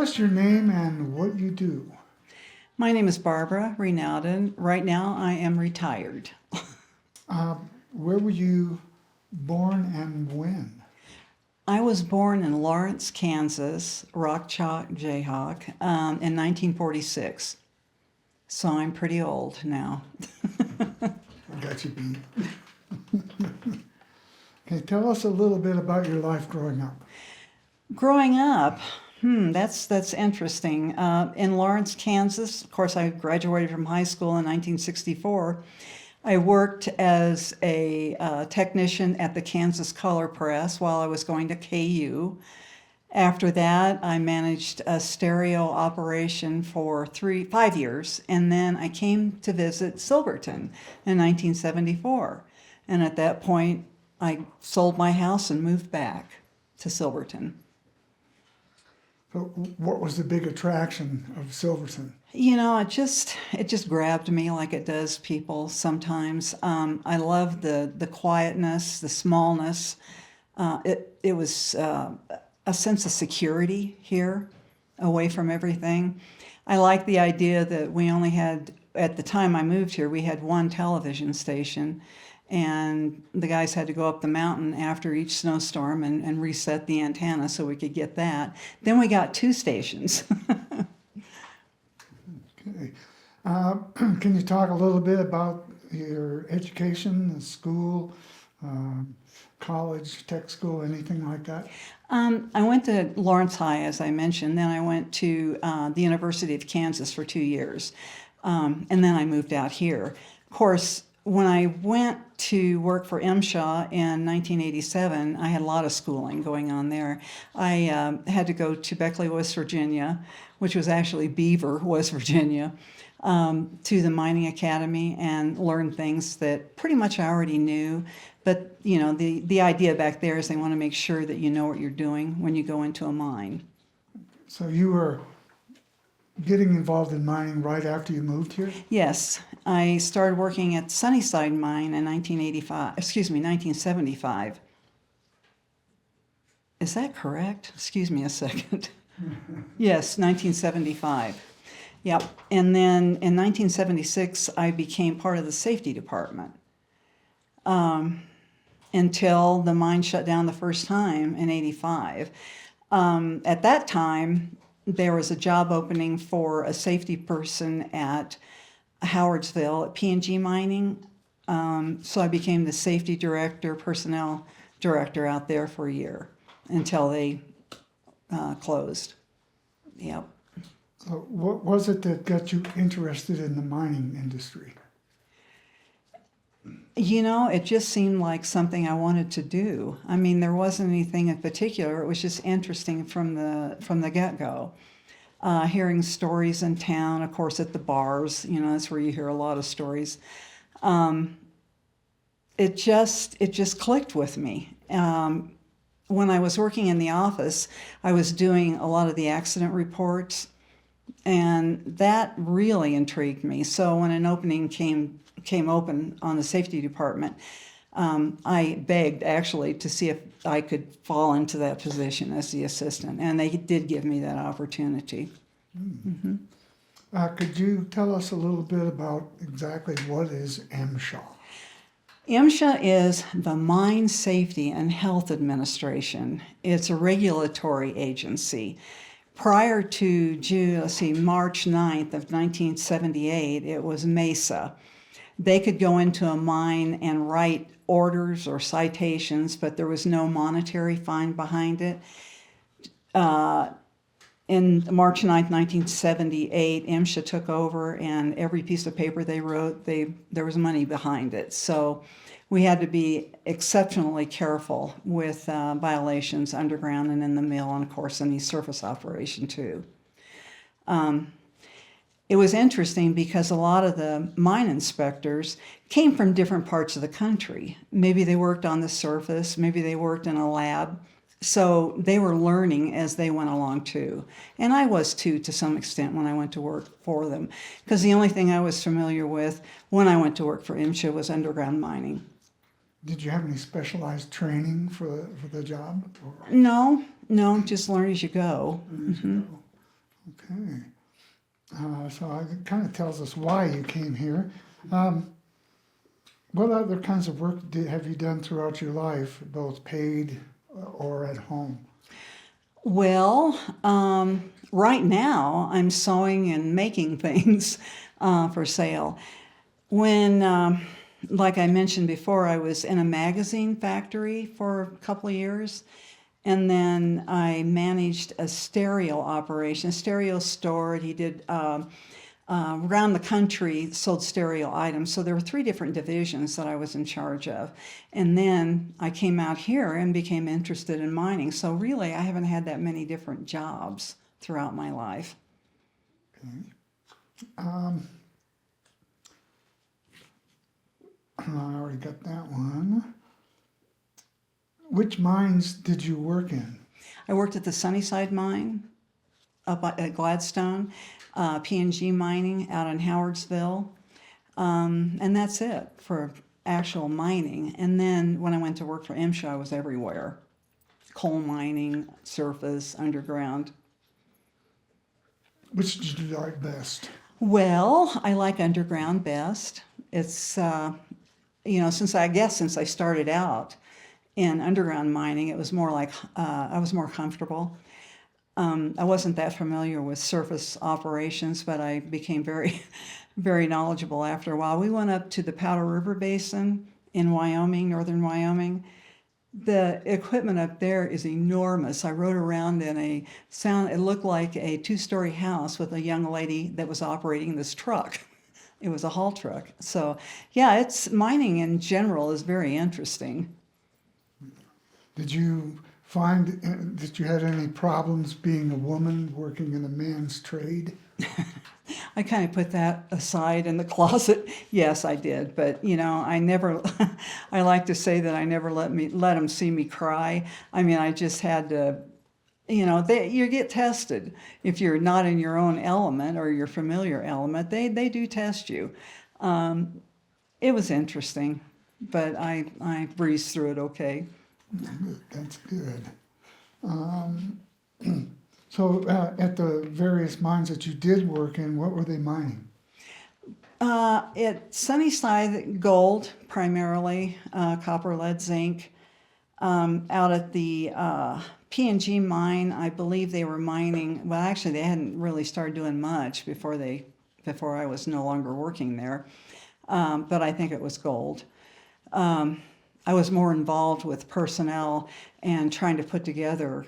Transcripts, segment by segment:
us your name and what you do. My name is Barbara Renowden. Right now, I am retired. Where were you born and when? I was born in Lawrence, Kansas, Rock Chalk Jayhawk, in 1946. So I'm pretty old now. I got you beat. Okay, tell us a little bit about your life growing up. Growing up, that's interesting. In Lawrence, Kansas, of course, I graduated from high school in 1964. I worked as a technician at the Kansas Color Press while I was going to KU. After that, I managed a stereo operation for 5 years, and then I came to visit Silverton in 1974. And at that point, I sold my house and moved back to Silverton. So what was the big attraction of Silverton? You know, it just grabbed me like it does people sometimes. I love the quietness, the smallness. It was a sense of security here, away from everything. I like the idea that we only had, at the time I moved here, we had one television station, and the guys had to go up the mountain after each snowstorm and reset the antenna so we could get that. Then we got two stations. Okay. Can you talk a little bit about your education, the school, college, tech school, anything like that? I went to Lawrence High, as I mentioned. Then I went to the University of Kansas for 2 years. And then I moved out here. Of course, when I went to work for MSHA in 1987, I had a lot of schooling going on there. I had to go to Beckley, West Virginia, which was actually Beaver, West Virginia, to the mining academy and learn things that pretty much I already knew. But, you know, the idea back there is they want to make sure that you know what you're doing when you go into a mine. So you were getting involved in mining right after you moved here? Yes, I started working at Sunnyside mine in 1975. Is that correct? Excuse me a second. Yes, 1975. Yep. And then in 1976, I became part of the safety department until the mine shut down the first time in 85. At that time, there was a job opening for a safety person at Howardsville at P&G Mining. So I became the safety director, personnel director out there for a year until they closed. Yep. So what was it that got you interested in the mining industry? You know, it just seemed like something I wanted to do. I mean, there wasn't anything in particular. It was just interesting from the get-go. Hearing stories in town, of course, at the bars, you know, that's where you hear a lot of stories. It just clicked with me. When I was working in the office, I was doing a lot of the accident reports, and that really intrigued me. So when an opening came open on the safety department, I begged actually to see if I could fall into that position as the assistant, and they did give me that opportunity. Mm-hmm. Could you tell us a little bit about exactly what is MSHA? MSHA is the Mine Safety and Health Administration. It's a regulatory agency. Prior to March 9th of 1978, it was MESA. They could go into a mine and write orders or citations, but there was no monetary fine behind it. In March 9th, 1978, MSHA took over, and every piece of paper they wrote, there was money behind it. So we had to be exceptionally careful with violations underground and in the mill, and of course in the surface operation too. It was interesting because a lot of the mine inspectors came from different parts of the country. Maybe they worked on the surface, maybe they worked in a lab. So they were learning as they went along too. And I was too, to some extent, when I went to work for them. Because the only thing I was familiar with when I went to work for MSHA was underground mining. Did you have any specialized training for the job? Or? No, just learn as you go. As you go. Okay. So it kind of tells us why you came here. What other kinds of work have you done throughout your life, both paid or at home? Well, right now I'm sewing and making things for sale. When, like I mentioned before, I was in a magazine factory for a couple of years, and then I managed a stereo operation, a stereo store. He did around the country, sold stereo items. So there were 3 different divisions that I was in charge of. And then I came out here and became interested in mining. So really, I haven't had that many different jobs throughout my life. Okay. I already got that one. Which mines did you work in? I worked at the Sunnyside mine up at Gladstone, P&G mining out in Howardsville, and that's it for actual mining. And then when I went to work for MSHA, I was everywhere. Coal mining, surface, underground. Which did you like best? Well, I like underground best. It's, since I started out in underground mining, it was more like I was more comfortable. I wasn't that familiar with surface operations, but I became very, very knowledgeable after a while. We went up to the Powder River Basin in Wyoming, northern Wyoming. The equipment up there is enormous. I rode around in it looked like a 2-story house with a young lady that was operating this truck. It was a haul truck. So yeah, mining in general is very interesting. Did you find that you had any problems being a woman working in a man's trade? I kind of put that aside in the closet. Yes, I did, but I never. I like to say that I never let them see me cry. I mean, I just had to. You get tested if you're not in your own element or your familiar element. They do test you. It was interesting, but I breezed through it okay. Good. That's good. So at the various mines that you did work in, what were they mining? At Sunnyside, gold primarily, copper, lead, zinc. Out at the P&G mine, I believe they were mining. Well, actually, they hadn't really started doing much before I was no longer working there. But I think it was gold. I was more involved with personnel and trying to put together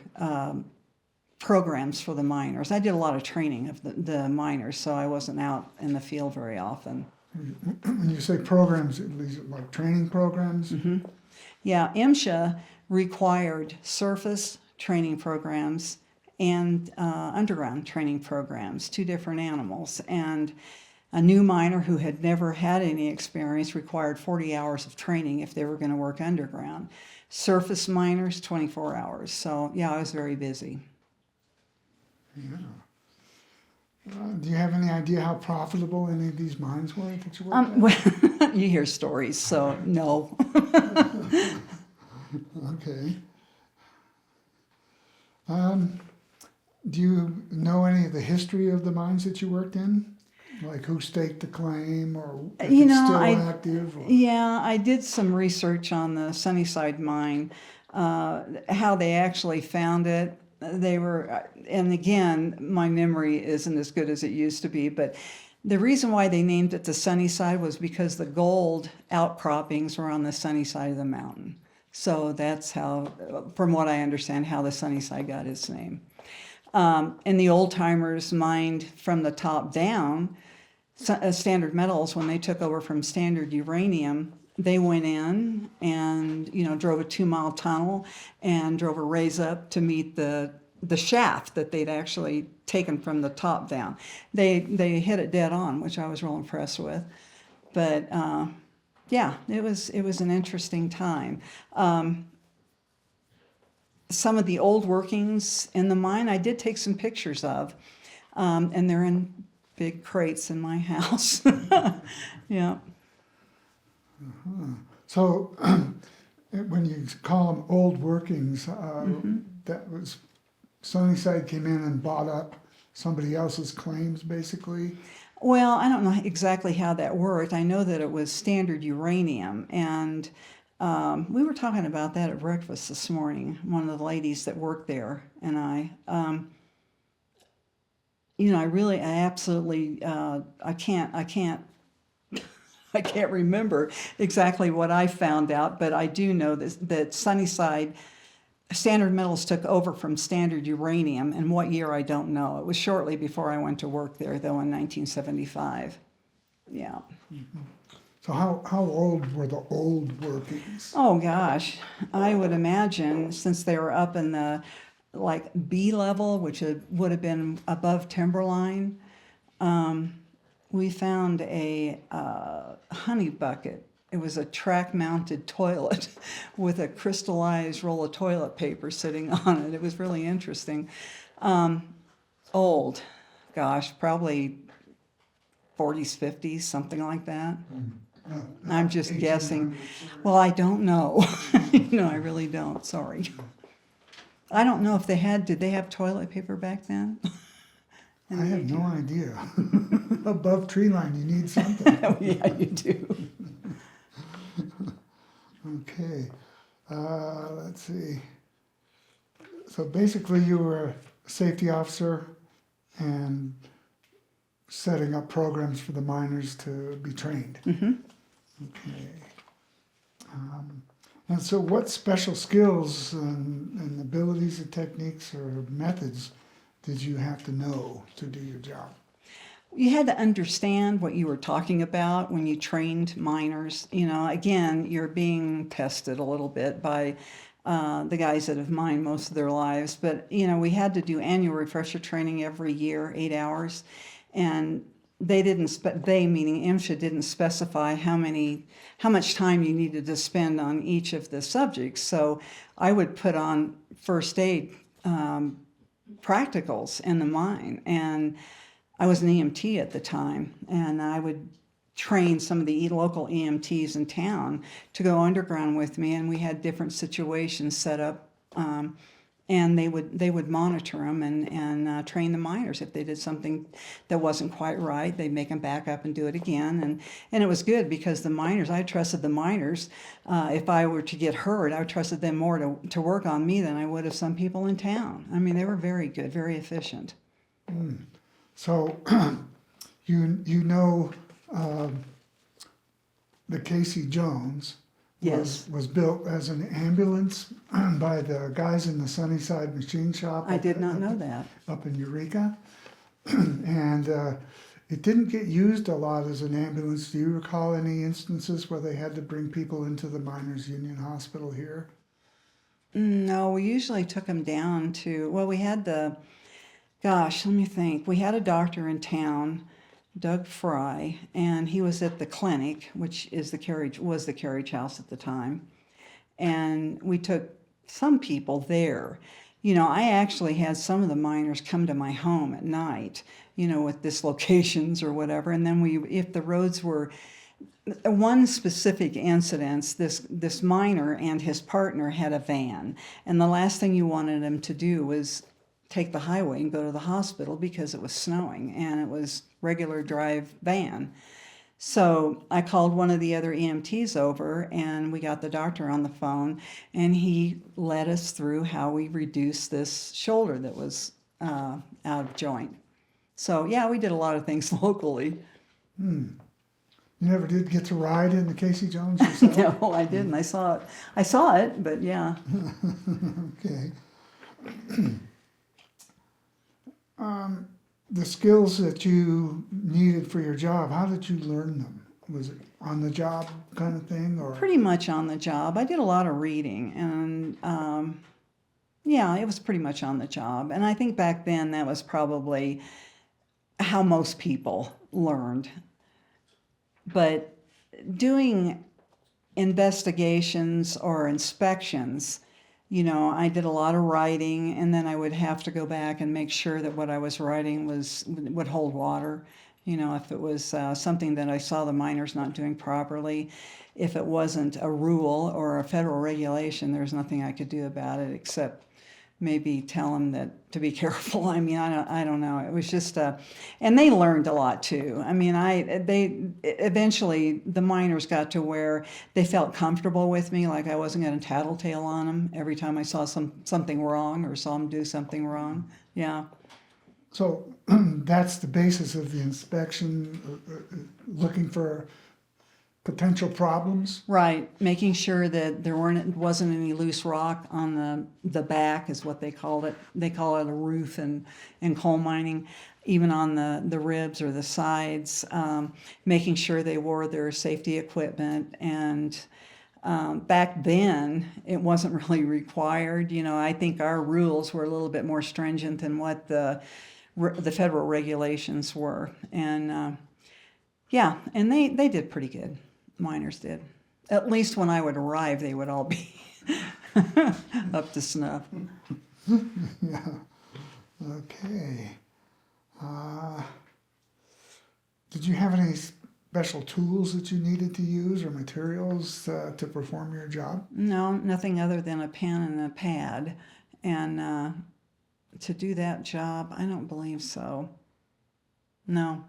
programs for the miners. I did a lot of training of the miners, so I wasn't out in the field very often. When you say programs, these are like training programs? Mm-hmm. Yeah, MSHA required surface training programs and underground training programs, 2 different animals. And a new miner who had never had any experience required 40 hours of training if they were going to work underground. Surface miners, 24 hours. So yeah, I was very busy. Yeah. Do you have any idea how profitable any of these mines were that you worked at? Well, you hear stories, so no. Okay. Do you know any of the history of the mines that you worked in? Like who staked the claim, or if it's still active? Or... Yeah, I did some research on the Sunnyside mine, how they actually found it. They were, and again, my memory isn't as good as it used to be, but the reason why they named it the Sunnyside was because the gold outcroppings were on the sunny side of the mountain. So that's how, from what I understand, how the Sunnyside got its name. And the old timers mined from the top down. Standard Metals, when they took over from Standard Uranium, they went in and drove a 2-mile tunnel and drove a raise up to meet the shaft that they'd actually taken from the top down. They hit it dead on, which I was real impressed with. But yeah, it was an interesting time. Some of the old workings in the mine I did take some pictures of, and they're in big crates in my house. Yeah. Uh-huh. So when you call them old workings, that was Sunnyside came in and bought up somebody else's claims, basically? Well, I don't know exactly how that worked. I know that it was standard uranium, and we were talking about that at breakfast this morning. One of the ladies that worked there and I. I absolutely, I can't I can't remember exactly what I found out, but I do know that Sunnyside Standard Metals took over from Standard Uranium, and what year I don't know. It was shortly before I went to work there, though, in 1975. Yeah. So how old were the old workings? Oh gosh, I would imagine since they were up in the like B level, which would have been above timberline. We found a honey bucket. It was a track-mounted toilet with a crystallized roll of toilet paper sitting on it. It was really interesting. Old, gosh, probably 40s, 50s, something like that. I'm just guessing. Well, I don't know. I really don't. Sorry. I don't know if did they have toilet paper back then? I have no idea. Above tree line, you need something. Oh, yeah, you do. Okay. Let's see. So basically, you were a safety officer and setting up programs for the miners to be trained. Mm-hmm. Okay. And so what special skills and abilities and techniques or methods did you have to know to do your job? You had to understand what you were talking about when you trained miners. Again, you're being tested a little bit by the guys that have mined most of their lives. But, we had to do annual refresher training every year, 8 hours. And they meaning MSHA, didn't specify how much time you needed to spend on each of the subjects. So I would put on first aid practicals in the mine, and I was an EMT at the time, and I would train some of the local EMTs in town to go underground with me, and we had different situations set up, and they would monitor them and train the miners. If they did something that wasn't quite right, they'd make them back up and do it again, and it was good because I trusted the miners. If I were to get hurt, I trusted them more to work on me than I would have some people in town. I mean, they were very good, very efficient. So, the Casey Jones Yes. was built as an ambulance by the guys in the Sunnyside machine shop. I did not know that. Up in Eureka. And it didn't get used a lot as an ambulance. Do you recall any instances where they had to bring people into the Miners Union Hospital here? No, we usually took them down to, well, we had let me think. We had a doctor in town, Doug Fry, and he was at the clinic, which was the carriage house at the time. And we took some people there. I actually had some of the miners come to my home at night, with dislocations or whatever. And then if the roads were, one specific incident, this miner and his partner had a van. And the last thing you wanted them to do was take the highway and go to the hospital because it was snowing and it was regular drive van. So I called one of the other EMTs over and we got the doctor on the phone and he led us through how we reduced this shoulder that was out of joint. So yeah, we did a lot of things locally. You never did get to ride in the Casey Jones yourself? No, I didn't. I saw it, but yeah. Okay. The skills that you needed for your job, how did you learn them? Was it on the job kind of thing, or? Pretty much on the job. I did a lot of reading, and yeah, it was pretty much on the job. And I think back then that was probably how most people learned. But doing investigations or inspections, I did a lot of writing, and then I would have to go back and make sure that what I was writing would hold water. If it was something that I saw the miners not doing properly, if it wasn't a rule or a federal regulation, there's nothing I could do about it except maybe tell them that to be careful. I mean, I don't know. It was just and they learned a lot too. I mean, they eventually the miners got to where they felt comfortable with me, like I wasn't going to tattletale on them every time I saw something wrong or saw them do something wrong. Yeah. So that's the basis of the inspection, looking for potential problems. Right, making sure that there wasn't any loose rock on the back is what they called it. They call it a roof in coal mining, even on the ribs or the sides. Making sure they wore their safety equipment. And back then, it wasn't really required. You know, I think our rules were a little bit more stringent than what the federal regulations were. And yeah, and they did pretty good. Miners did. At least when I would arrive, they would all be up to snuff. Yeah. Okay. Did you have any special tools that you needed to use or materials to perform your job? No, nothing other than a pen and a pad. And to do that job, I don't believe so. No,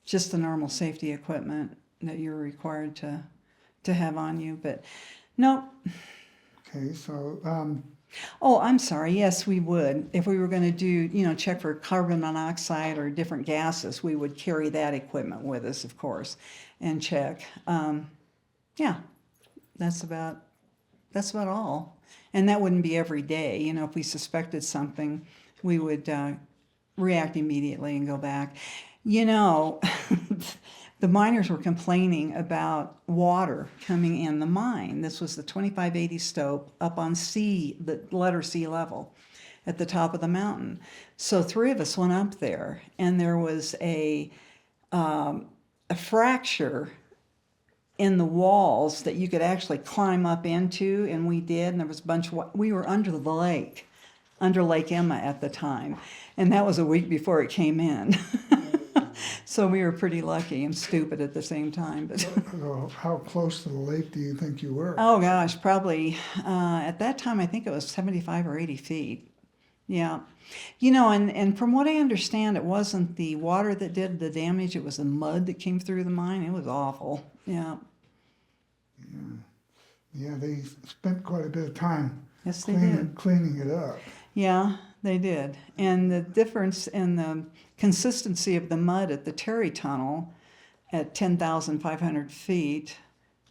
just the normal safety equipment that you're required to have on you, but no. Okay, so Oh, I'm sorry. Yes, we would. If we were going to do, check for carbon monoxide or different gases, we would carry that equipment with us, of course, and check. Yeah, that's about all. And that wouldn't be every day. You know, if we suspected something, we would react immediately and go back. You know, the miners were complaining about water coming in the mine. This was the 2580 stope up on the letter C level at the top of the mountain. So 3 of us went up there, and there was a fracture in the walls that you could actually climb up into, and we did, and there was a bunch of, we were under Lake Emma at the time, and that was a week before it came in. So we were pretty lucky and stupid at the same time. But how close to the lake do you think you were? oh gosh, probably at that time I think it was 75 or 80 feet. Yeah. You know, and from what I understand, it wasn't the water that did the damage, it was the mud that came through the mine. It was awful. Yeah. Yeah, they spent quite a bit of time Yes, they did. cleaning it up. Yeah, they did. And the difference in the consistency of the mud at the Terry Tunnel at 10,500 feet,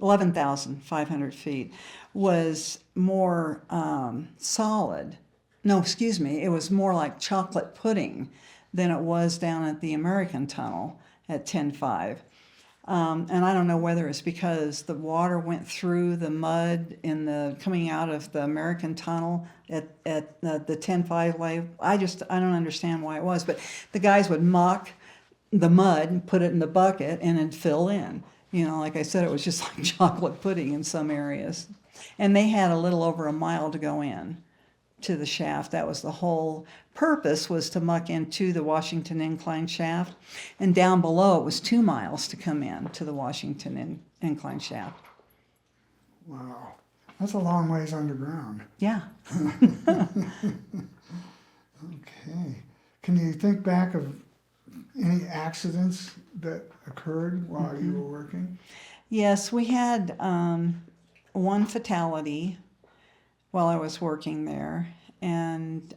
11,500 feet, was more solid. No, excuse me, it was more like chocolate pudding than it was down at the American Tunnel at 10.5. And I don't know whether it's because the water went through the mud coming out of the American Tunnel at the 10.5 wave. I don't understand why it was, but the guys would muck the mud and put it in the bucket and then fill in. You know, like I said, it was just like chocolate pudding in some areas. And they had a little over a mile to go in to the shaft. That was the whole purpose, was to muck into the Washington Incline Shaft. And down below, it was 2 miles to come in to the Washington Incline Shaft. Wow. That's a long ways underground. Yeah. Okay. Can you think back of any accidents that occurred while you were working? Yes, we had one fatality while I was working there, and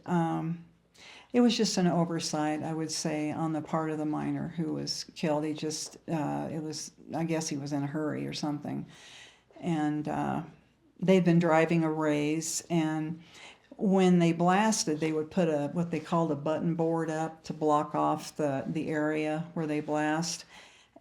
it was just an oversight, I would say, on the part of the miner who was killed. He just, I guess he was in a hurry or something. And they'd been driving a raise, and when they blasted, they would put what they called a button board up to block off the area where they blast.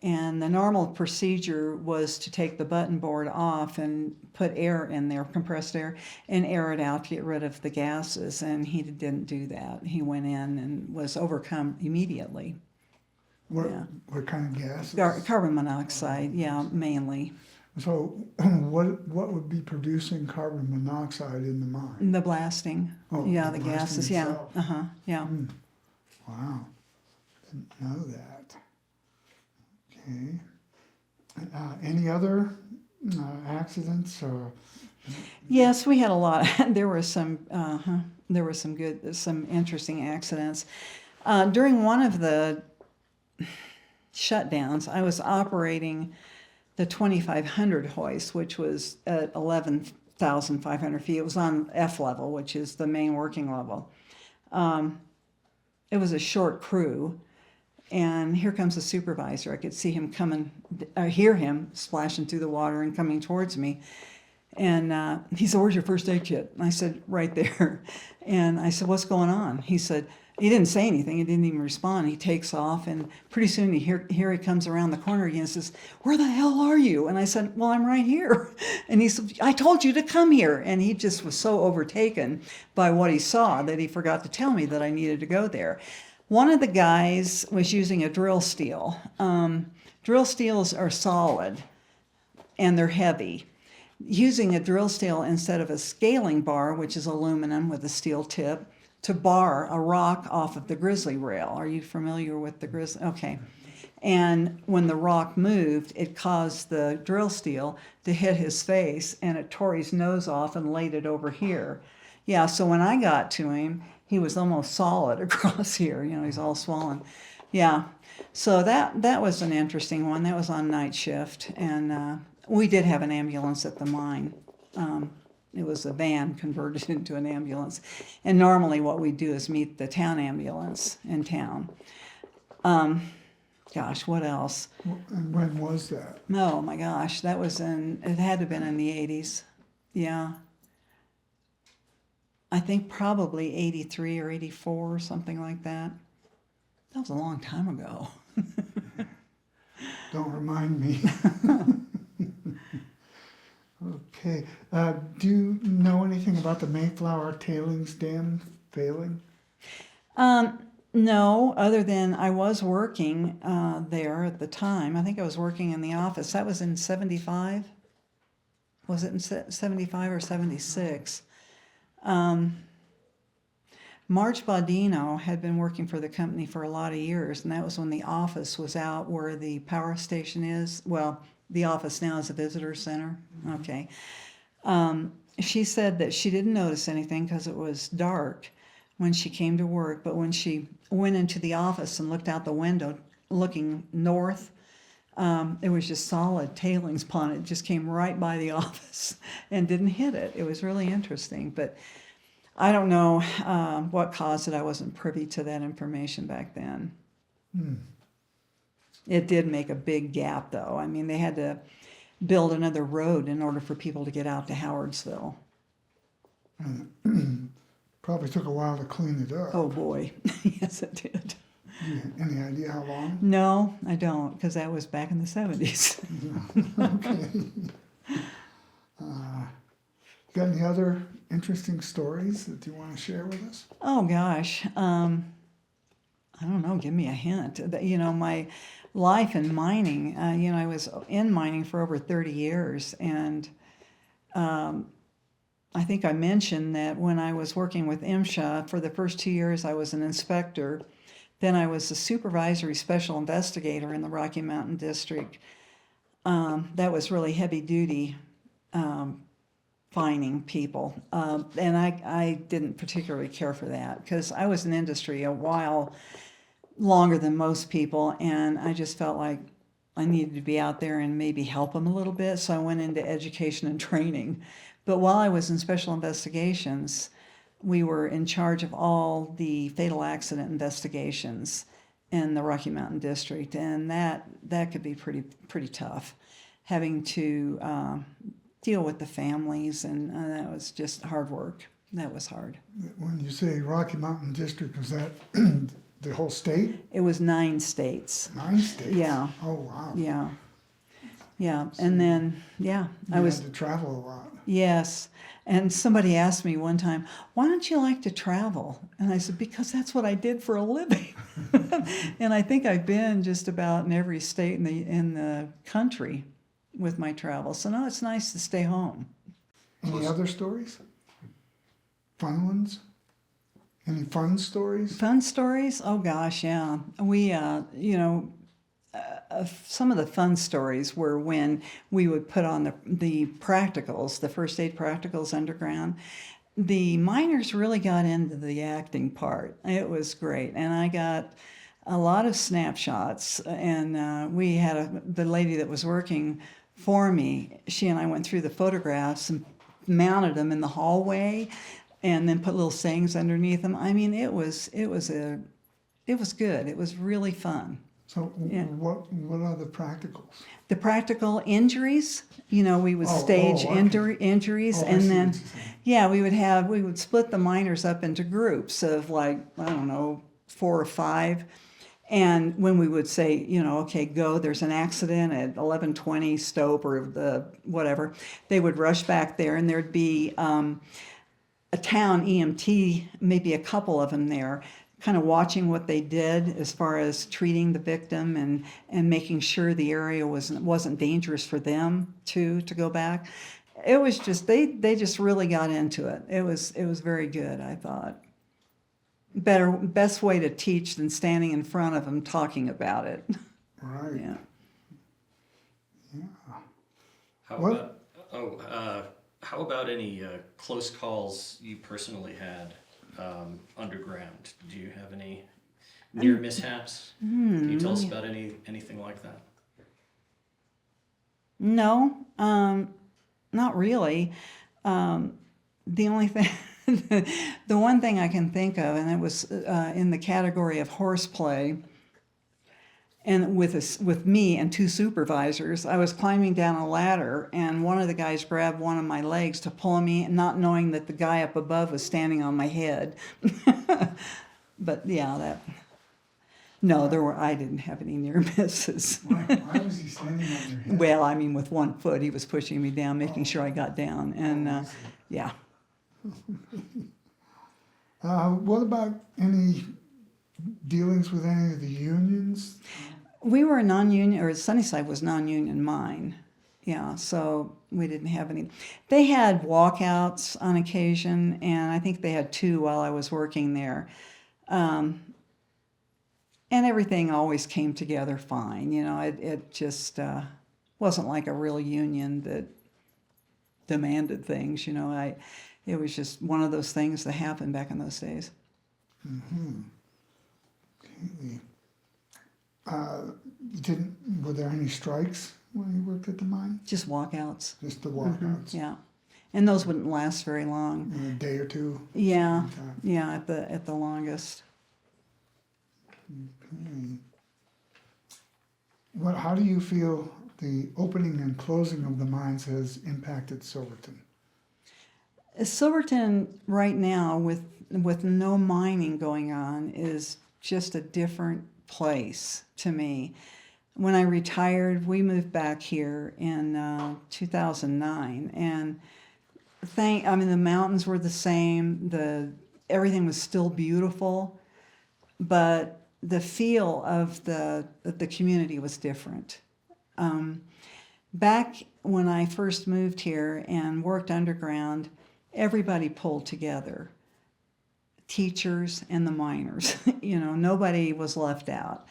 And the normal procedure was to take the button board off and put air in there, compressed air, and air it out to get rid of the gases. And he didn't do that. He went in and was overcome immediately. What kind of gases? Carbon monoxide, yeah, mainly. So what would be producing carbon monoxide in the mine? The blasting, Oh, yeah, the the blasting gases, yeah, itself. yeah. Wow. Didn't know that. Okay. Any other accidents? Yes, we had a lot. There were some there were some interesting accidents. During one of the shutdowns, I was operating the 2500 hoist, which was at 11,500 feet. It was on F level, which is the main working level. It was a short crew, and here comes the supervisor. I could see him coming, I hear him splashing through the water and coming towards me. And he said, "Where's your first aid kit?" And I said, "Right there." And I said, "What's going on?" He said, he didn't say anything. He didn't even respond. He takes off, and pretty soon here he comes around the corner again and says, "Where the hell are you?" And I said, "Well, I'm right here." And he said, "I told you to come here." And he just was so overtaken by what he saw that he forgot to tell me that I needed to go there. One of the guys was using a drill steel. Drill steels are solid, and they're heavy. Using a drill steel instead of a scaling bar, which is aluminum with a steel tip, to bar a rock off of the grizzly rail. Are you familiar with the grizzly? Okay. And when the rock moved, it caused the drill steel to hit his face, and it tore his nose off and laid it over here. Yeah, so when I got to him, he was almost solid across here. You know, he's all swollen. Yeah, so that was an interesting one. That was on night shift, and we did have an ambulance at the mine. It was a van converted into an ambulance. And normally what we do is meet the town ambulance in town. Gosh, what else? And when was that? Oh my gosh, it had to have been in the 80s. Yeah. I think probably 83 or 84 or something like that. That was a long time ago. Don't remind me. Okay. Do you know anything about the Mayflower tailings dam failing? No, other than I was working there at the time. I think I was working in the office. That was in 75. Was it in 75 or 76? Marge Baudino had been working for the company for a lot of years, and that was when the office was out where the power station is. Well, the office now is a visitor center. Okay. She said that she didn't notice anything because it was dark when she came to work, but when she went into the office and looked out the window looking north, it was just solid tailings pond. It just came right by the office and didn't hit it. It was really interesting, but I don't know what caused it. I wasn't privy to that information back then. It did make a big gap, though. I mean, they had to build another road in order for people to get out to Howardsville. Probably took a while to clean it up. Oh, boy. Yes, it did. Any idea how long? No, I don't, because that was back in the 70s. Okay. Got any other interesting stories that you want to share with us? Oh, gosh. I don't know. Give me a hint. You know, my life in mining, I was in mining for over 30 years. And I think I mentioned that when I was working with MSHA, for the first 2 years, I was an inspector. Then I was a supervisory special investigator in the Rocky Mountain District. That was really heavy duty finding people. And I didn't particularly care for that because I was in industry a while longer than most people, and I just felt like I needed to be out there and maybe help them a little bit, so I went into education and training. But while I was in special investigations, we were in charge of all the fatal accident investigations in the Rocky Mountain District, and that could be pretty tough, having to deal with the families, and that was just hard work. That was hard. When you say Rocky Mountain District, was that the whole state? It was 9 states. 9 states? Yeah. Oh, wow. Yeah. Yeah. And then, yeah, You had to travel a lot. Yes. And somebody asked me one time, "Why don't you like to travel?" And I said, "Because that's what I did for a living." And I think I've been just about in every state in the country with my travel. So now it's nice to stay home. Any other stories? Fun ones? Any fun stories? Fun stories? Oh gosh, yeah. We, some of the fun stories were when we would put on the practicals, the first aid practicals underground. the miners really got into the acting part. It was great, and I got a lot of snapshots. And we had the lady that was working for me. She and I went through the photographs and mounted them in the hallway, and then put little sayings underneath them. I mean, it was good. It was really fun. So Yeah. what are the practicals? The practical injuries, we would stage okay. injuries, I and see then, what you're saying. we would split the miners up into groups of like, I don't know, 4 or 5. And when we would say, okay, go, there's an accident at 11:20 Stope or the whatever, they would rush back there, and there'd be a town EMT, maybe a couple of them there, kind of watching what they did as far as treating the victim and making sure the area wasn't dangerous for them to go back. It was just they just really got into it. It was very good, I thought. Best way to teach than standing in front of them talking about it. Right. Yeah. How What- about how about any close calls you personally had underground? Do you have any near mishaps? Can you tell us about anything like that? No, not really. The only thing, the one thing I can think of, and it was in the category of horseplay, and with me and 2 supervisors, I was climbing down a ladder, and one of the guys grabbed one of my legs to pull me, not knowing that the guy up above was standing on my head. But yeah, I didn't have any near misses. Why was he standing on your head? Well, I mean, with one foot, he was pushing me down, making sure I got down, and I see. yeah. What about any dealings with any of the unions? We were a non-union, or Sunnyside was non-union mine. Yeah, so we didn't have any. They had walkouts on occasion, and I think they had 2 while I was working there. And everything always came together fine. It just wasn't like a real union that demanded things. It was just one of those things that happened back in those days. Were there any strikes when you worked at the mine? Just walkouts. Just the walkouts? Yeah, and those wouldn't last very long. In a day or two? Yeah, sometime? yeah, at the longest. How do you feel the opening and closing of the mines has impacted Silverton? Silverton right now, with no mining going on, is just a different place to me. When I retired, we moved back here in 2009, and the mountains were the same. Everything was still beautiful, but the feel of the community was different. Back when I first moved here and worked underground, everybody pulled together. Teachers and the miners, nobody was left out.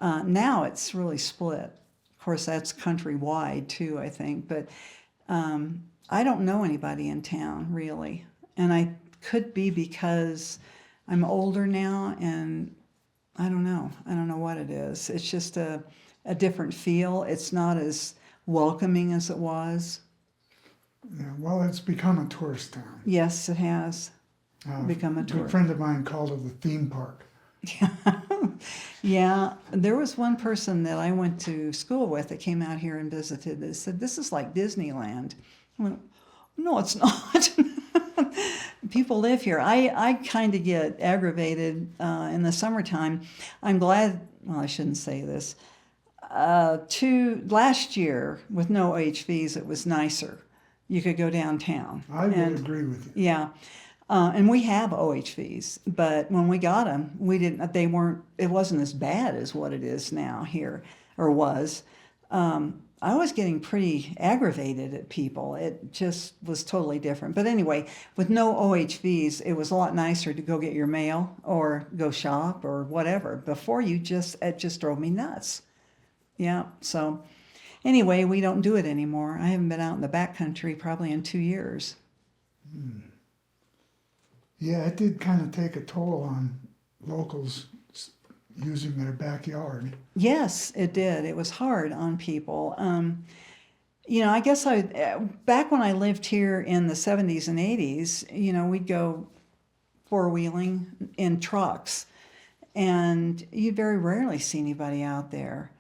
Now it's really split. Of course, that's countrywide too, I think, but I don't know anybody in town really. And I could be because I'm older now, and I don't know what it is. It's just a different feel. It's not as welcoming as it was. Yeah, well, it's become a tourist town. Yes, it has become a A good tourist. friend of mine called it the theme park. Yeah, there was one person that I went to school with that came out here and visited that said, "This is like Disneyland." I went, "No, it's not." People live here. I kind of get aggravated in the summertime. I'm glad, well, I shouldn't say this. Last year, with no OHVs, it was nicer. You could go downtown. I would agree with you. Yeah. And we have OHVs, but when we got them, it wasn't as bad as what it is now here, or was. I was getting pretty aggravated at people. It just was totally different. But anyway, with no OHVs, it was a lot nicer to go get your mail or go shop or whatever. Before it just drove me nuts. Yeah, so anyway, we don't do it anymore. I haven't been out in the backcountry probably in 2 years. Yeah, it did kind of take a toll on locals using their backyard. Yes, it did. It was hard on people. I guess back when I lived here in the 70s and 80s, we'd go four-wheeling in trucks, and you very rarely see anybody out there.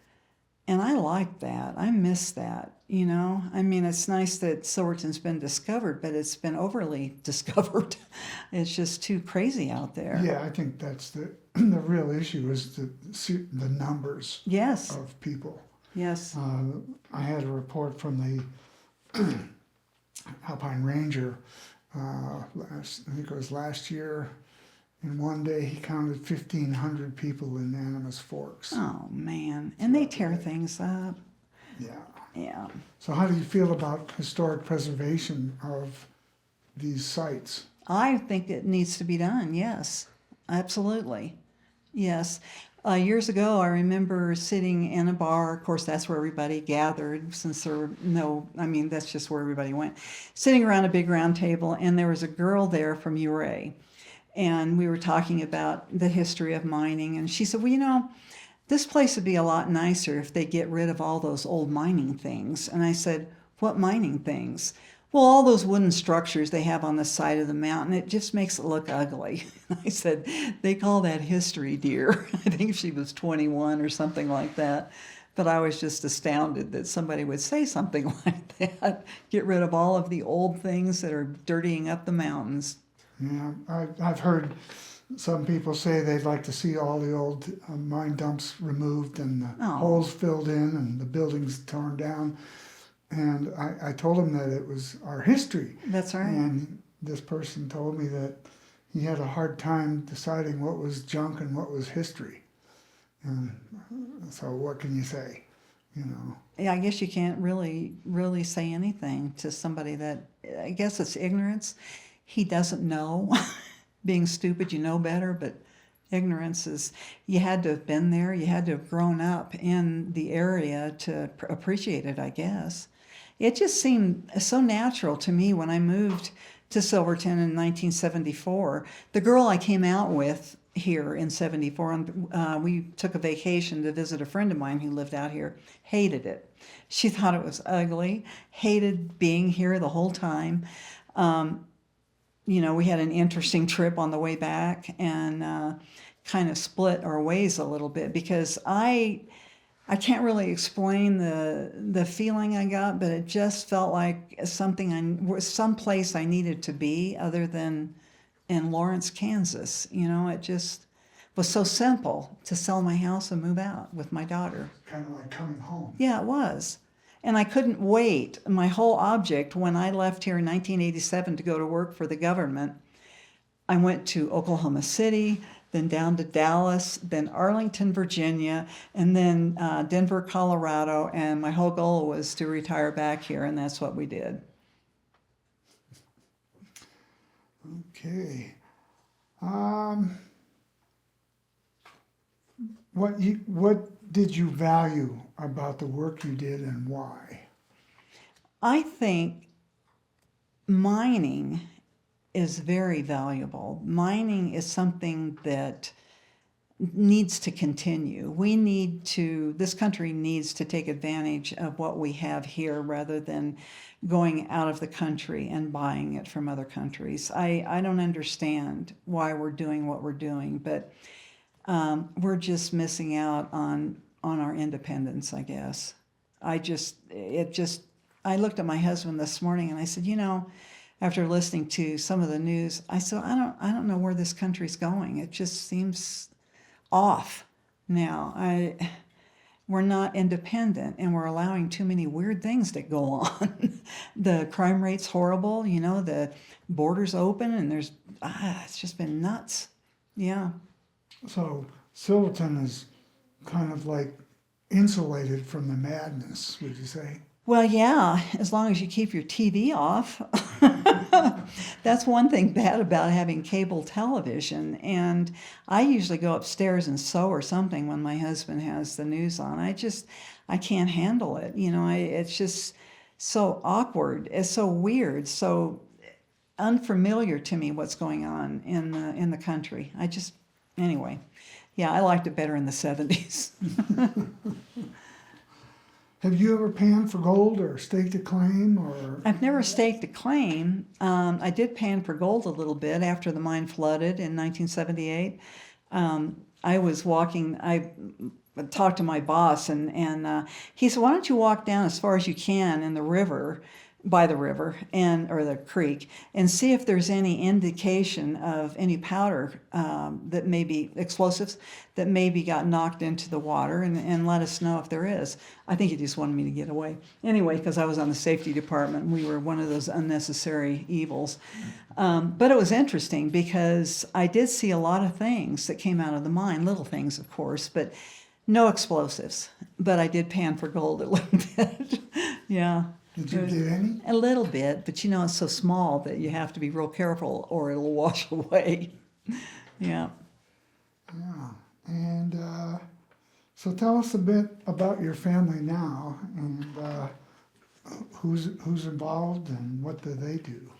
And I like that. I miss that. I mean, it's nice that Silverton's been discovered, but it's been overly discovered. It's just too crazy out there. Yeah, I think that's the the real issue is the numbers Yes, of people. yes. I had a report from the Alpine Ranger. I think it was last year. In one day, he counted 1,500 people in Animas Forks. Oh, man. And they tear things up. Yeah. Yeah. So how do you feel about historic preservation of these sites? I think it needs to be done, yes. Absolutely. Yes. Years ago, I remember sitting in a bar. Of course, that's where everybody gathered, since there were that's just where everybody went. Sitting around a big round table, and there was a girl there from URA. And we were talking about the history of mining. And she said, well, this place would be a lot nicer if they get rid of all those old mining things. And I said, what mining things? Well, all those wooden structures they have on the side of the mountain, it just makes it look ugly. I said, they call that history, dear. I think she was 21 or something like that. But I was just astounded that somebody would say something like that. Get rid of all of the old things that are dirtying up the mountains. Yeah, I've heard some people say they'd like to see all the old mine dumps removed and the holes filled in and the buildings torn down. And I told them that it was our history. That's right. And this person told me that he had a hard time deciding what was junk and what was history. And so what can you say? Yeah, I guess you can't really say anything to somebody that, I guess it's ignorance. He doesn't know. Being stupid, you know better, but ignorance is, you had to have been there, you had to have grown up in the area to appreciate it, I guess. It just seemed so natural to me when I moved to Silverton in 1974. The girl I came out with here in 74, and we took a vacation to visit a friend of mine who lived out here, hated it. She thought it was ugly, hated being here the whole time. We had an interesting trip on the way back and kind of split our ways a little bit because I can't really explain the feeling I got, but it just felt like some place I needed to be other than in Lawrence, Kansas. It just was so simple to sell my house and move out with my daughter. Kind of like coming home. Yeah, it was. And I couldn't wait. My whole object, when I left here in 1987 to go to work for the government, I went to Oklahoma City, then down to Dallas, then Arlington, Virginia, and then Denver, Colorado. And my whole goal was to retire back here, and that's what we did. Okay. What did you value about the work you did and why? I think mining is very valuable. Mining is something that needs to continue. This country needs to take advantage of what we have here rather than going out of the country and buying it from other countries. I don't understand why we're doing what we're doing, but we're just missing out on our independence, I guess. I looked at my husband this morning and I said, after listening to some of the news, I said, I don't know where this country's going. It just seems off now. We're not independent and we're allowing too many weird things to go on. The crime rate's horrible, the borders open and it's just been nuts. Yeah. So Silverton is kind of like insulated from the madness, would you say? Well, yeah, as long as you keep your TV off. That's one thing bad about having cable television. And I usually go upstairs and sew or something when my husband has the news on. I can't handle it. It's just so awkward. It's so weird. So unfamiliar to me what's going on in the country. Anyway, yeah, I liked it better in the 70s. Have you ever panned for gold or staked a claim or? I've never staked a claim. I did pan for gold a little bit after the mine flooded in 1978. I was walking, I talked to my boss, and he said, why don't you walk down as far as you can in the river, by the river, or the creek, and see if there's any indication of any powder that may be explosives that maybe got knocked into the water, and let us know if there is. I think he just wanted me to get away. Anyway, because I was on the safety department, we were one of those unnecessary evils. But it was interesting because I did see a lot of things that came out of the mine, little things, of course, but no explosives. But I did pan for gold a little bit. Yeah. Did you get any? A little bit, but it's so small that you have to be real careful or it'll wash away. Yeah. Yeah. And so tell us a bit about your family now, and who's involved and what do they do?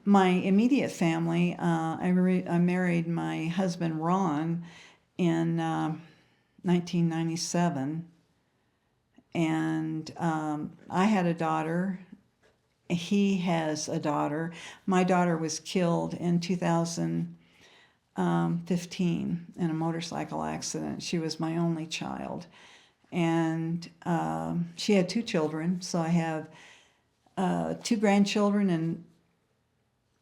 My immediate family, I married my husband Ron in 1997. And I had a daughter. He has a daughter. My daughter was killed in 2015 in a motorcycle accident. She was my only child. And she had 2 children. So I have 2 grandchildren and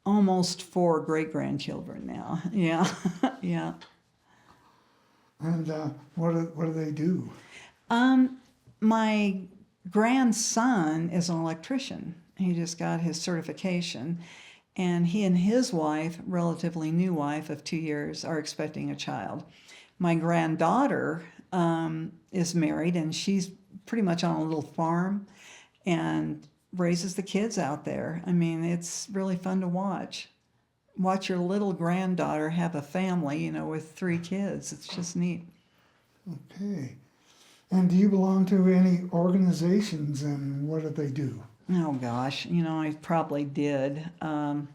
almost 4 great-grandchildren now. Yeah, yeah. And what do they do? My grandson is an electrician. He just got his certification, and he and his wife, relatively new wife of 2 years, are expecting a child. My granddaughter is married, and she's pretty much on a little farm and raises the kids out there. I mean, it's really fun to watch. Watch your little granddaughter have a family, with 3 kids. It's just neat. Okay. And do you belong to any organizations, and what do they do? Oh gosh, I probably did. No,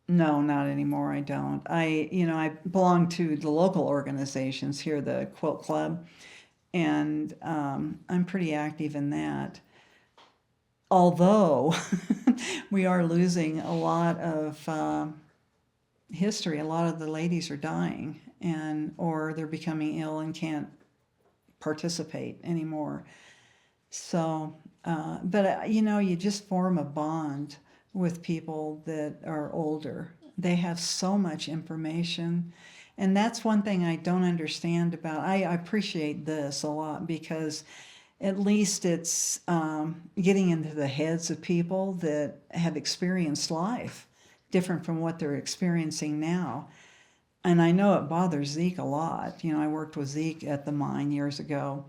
not anymore. I don't. I belong to the local organizations here, the Quilt Club, and I'm pretty active in that. Although we are losing a lot of history. A lot of the ladies are dying, or they're becoming ill and can't participate anymore. So, but you just form a bond with people that are older. They have so much information, and that's one thing I don't understand about. I appreciate this a lot because at least it's getting into the heads of people that have experienced life different from what they're experiencing now. And I know it bothers Zeke a lot. I worked with Zeke at the mine years ago.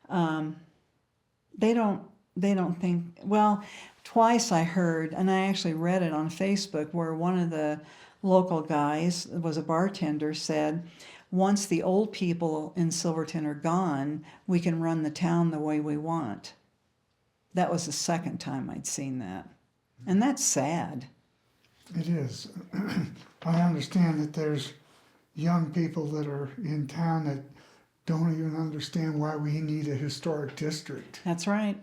They don't think, well, twice I heard, and I actually read it on Facebook, where one of the local guys, was a bartender, said, once the old people in Silverton are gone, we can run the town the way we want. That was the second time I'd seen that. And that's sad. It is. I understand that there's young people that are in town that don't even understand why we need a historic district. That's right.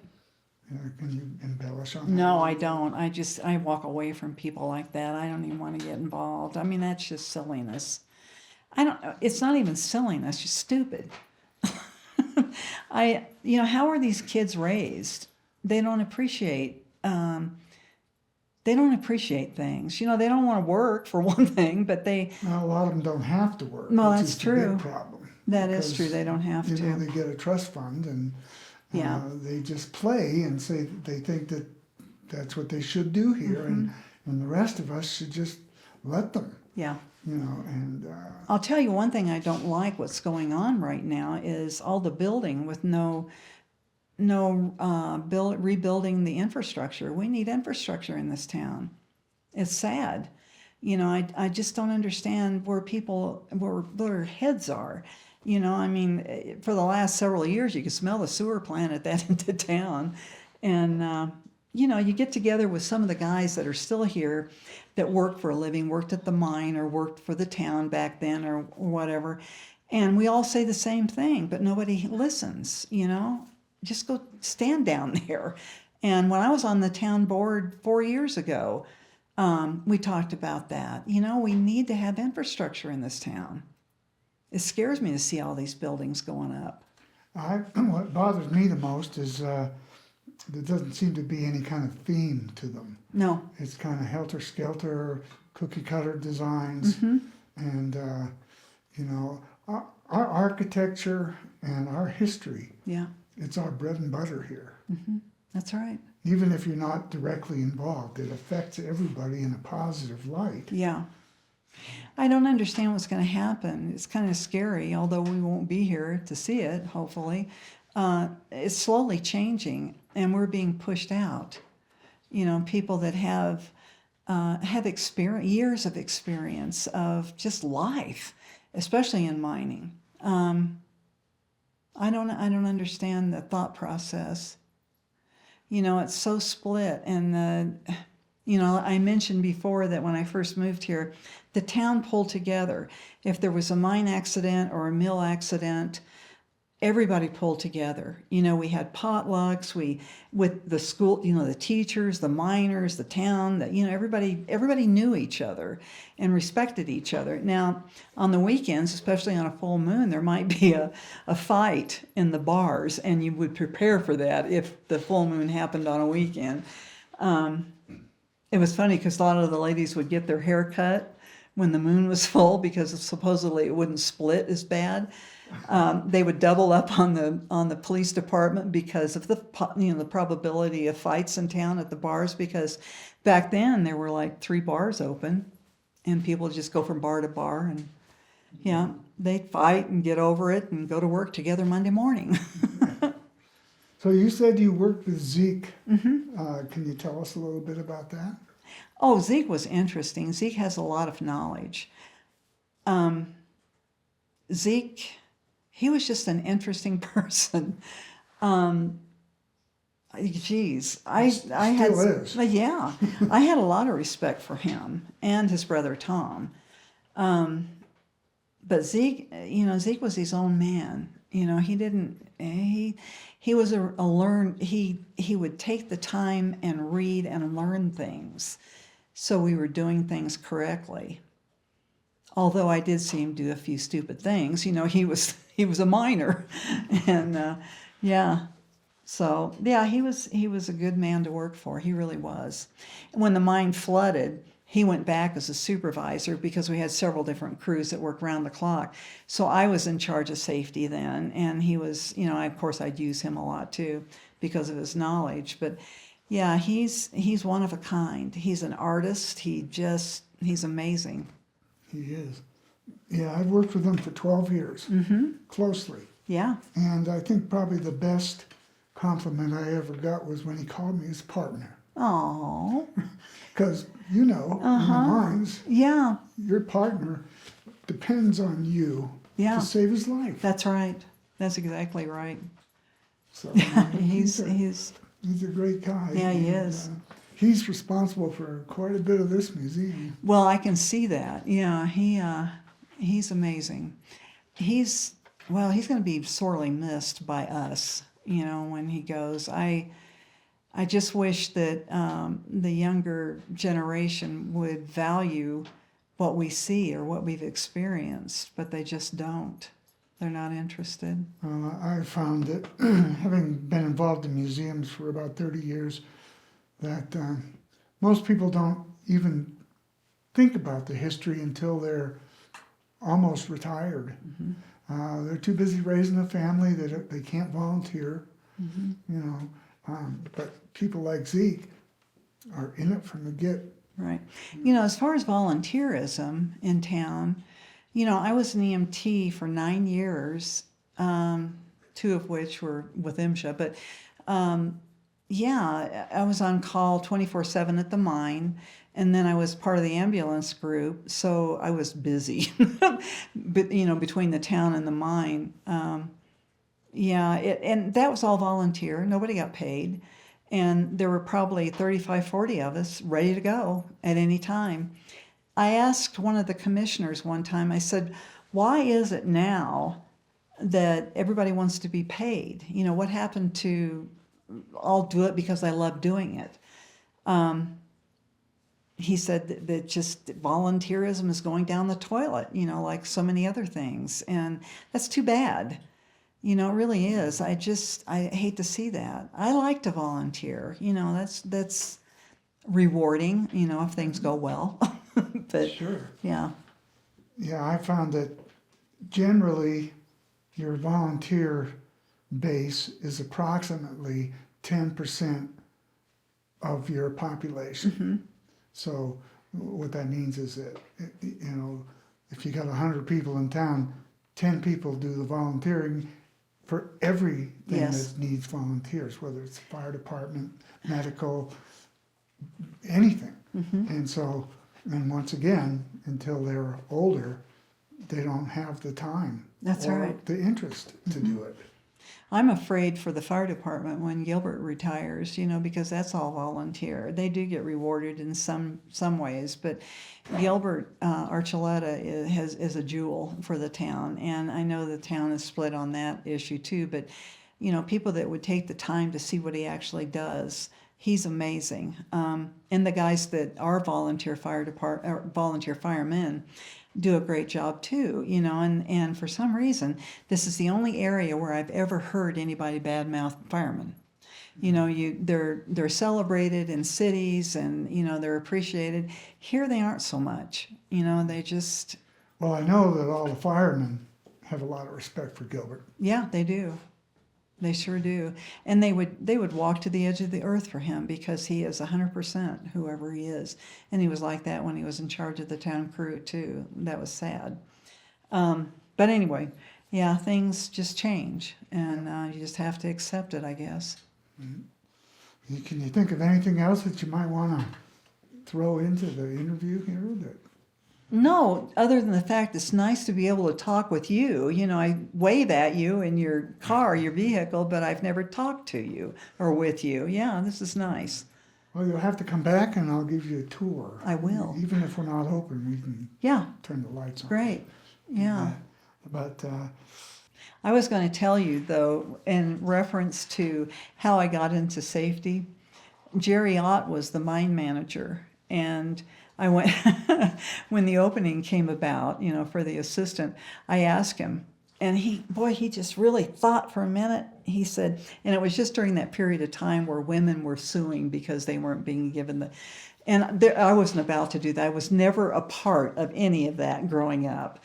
Can you embellish on that? No, I don't. I walk away from people like that. I don't even want to get involved. I mean, that's just silliness. It's not even silliness, just stupid. How are these kids raised? They don't appreciate things. They don't want to work, for one thing, but Well, a lot of them don't have to work. Well, which that's is the true. big problem. That is true. They don't have to. They get a trust fund, and Yeah. they just play and say they think that that's what they should do here, and the rest of us should just let them. Yeah. And I'll tell you one thing I don't like what's going on right now is all the building with no rebuilding the infrastructure. We need infrastructure in this town. It's sad. I just don't understand where their heads are. For the last several years, you could smell the sewer plant at that end of town. And, you get together with some of the guys that are still here that work for a living, worked at the mine or worked for the town back then or whatever. And we all say the same thing, but nobody listens, Just go stand down there. And when I was on the town board 4 years ago, we talked about that. We need to have infrastructure in this town. It scares me to see all these buildings going up. What bothers me the most is there doesn't seem to be any kind of theme to them. No. It's kind of helter-skelter, cookie-cutter designs. And, our architecture and our history, Yeah. it's our bread and butter here. That's right. Even if you're not directly involved, it affects everybody in a positive light. Yeah. I don't understand what's going to happen. It's kind of scary, although we won't be here to see it, hopefully. It's slowly changing, and we're being pushed out. People that have experience, years of experience of just life, especially in mining. I don't understand the thought process. It's so split, and I mentioned before that when I first moved here, the town pulled together. If there was a mine accident or a mill accident, everybody pulled together. We had potlucks, with the school, the teachers, the miners, the town, everybody knew each other and respected each other. Now, on the weekends, especially on a full moon, there might be a fight in the bars, and you would prepare for that if the full moon happened on a weekend. It was funny because a lot of the ladies would get their hair cut when the moon was full because supposedly it wouldn't split as bad. They would double up on the police department because of the probability of fights in town at the bars, because back then there were like 3 bars open and people would just go from bar to bar, and they'd fight and get over it and go to work together Monday morning. So you said you worked with Zeke. Can you tell us a little bit about that? Oh, Zeke was interesting. Zeke has a lot of knowledge. Zeke, he was just an interesting person. Geez, I had, Still is. yeah, I had a lot of respect for him and his brother Tom. But Zeke, Zeke was his own man. He was he would take the time and read and learn things, so we were doing things correctly. Although I did see him do a few stupid things, he was a miner, and so he was a good man to work for. He really was. When the mine flooded, he went back as a supervisor because we had several different crews that worked round the clock. So I was in charge of safety then, and he was, of course I'd use him a lot too because of his knowledge. But yeah, he's one of a kind. He's an artist. He's amazing. He is. Yeah, I've worked with him for 12 years, closely. Yeah. And I think probably the best compliment I ever got was when he called me his partner. Oh. Because, in the mines, your partner depends on you to save his life. That's right. That's exactly right. So he's a great guy. Yeah, he is. He's responsible for quite a bit of this museum. Well, I can see that. Yeah, he's amazing. He's going to be sorely missed by us, when he goes. I just wish that the younger generation would value what we see or what we've experienced, but they just don't. They're not interested. I found that, having been involved in museums for about 30 years, that most people don't even think about the history until they're almost retired. They're too busy raising a family that they can't volunteer, but people like Zeke are in it from the get. Right. As far as volunteerism in town, I was an EMT for 9 years, 2 of which were with MSHA, but I was on call 24/7 at the mine, and then I was part of the ambulance group, so I was busy, but between the town and the mine. And that was all volunteer. Nobody got paid. And there were probably 35, 40 of us ready to go at any time. I asked one of the commissioners one time, I said, why is it now that everybody wants to be paid? You know, what happened to, I'll do it because I love doing it. He said that just volunteerism is going down the toilet, you know, like so many other things. And that's too bad. You know, it really is. I hate to see that. I like to volunteer. You know, that's rewarding, you know, if things go well. But Sure. yeah. Yeah, I found that generally your volunteer base is approximately 10% of your population. So what that means is that, you know, if you got 100 people in town, 10 people do the volunteering for everything Yes. that needs volunteers, whether it's fire department, medical, anything. And so, and once again, until they're older, they don't have the time That's or right. the interest to do it. I'm afraid for the fire department when Gilbert retires, you know, because that's all volunteer. They do get rewarded in some ways, but Gilbert Archuleta is a jewel for the town, and I know the town is split on that issue too. But you know, people that would take the time to see what he actually does, he's amazing. And the guys that are volunteer firemen do a great job too, you know, and for some reason, this is the only area where I've ever heard anybody badmouth firemen. You know, they're celebrated in cities and, you know, they're appreciated. Here they aren't so much, you know, they just, Well, I know that all the firemen have a lot of respect for Gilbert. yeah, they do. They sure do. And they would walk to the edge of the earth for him because he is 100% whoever he is. And he was like that when he was in charge of the town crew too. That was sad. But anyway, yeah, things just change and you just have to accept it, I guess. Can you think of anything else that you might want to throw into the interview here? No, other than the fact it's nice to be able to talk with you. You know, I wave at you in your car, your vehicle, but I've never talked to you or with you. Yeah, this is nice. Well, you'll have to come back and I'll give you a tour. I will. Even if we're not open, we can Yeah, turn the lights on. great. Yeah. But I was going to tell you, though, in reference to how I got into safety, Jerry Ott was the mine manager. And I went, when the opening came about, you know, for the assistant, I asked him, and he just really thought for a minute. He said, and it was just during that period of time where women were suing because they weren't being given the, and I wasn't about to do that. I was never a part of any of that growing up.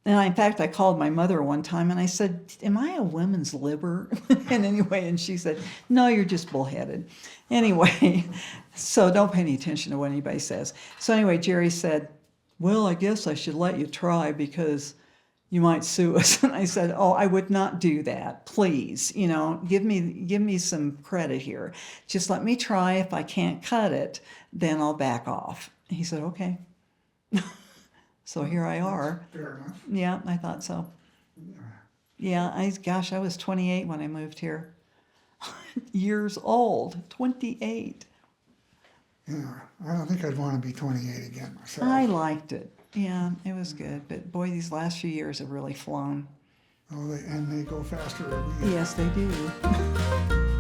In fact, I called my mother one time and I said, am I a women's liber? And she said, no, you're just bullheaded. Anyway, so don't pay any attention to what anybody says. So anyway, Jerry said, well, I guess I should let you try because you might sue us. And I said, oh, I would not do that. Please, you know, give me some credit here. Just let me try. If I can't cut it, then I'll back off. He said, okay. So here I are. fair enough. Yeah, I thought so. Yeah, I was 28 when I moved here. Years old, 28. Yeah, I don't think I'd want to be 28 again myself. I liked it. Yeah, it was good. But boy, these last few years have really flown. Oh, and they go faster every year. Yes, they do.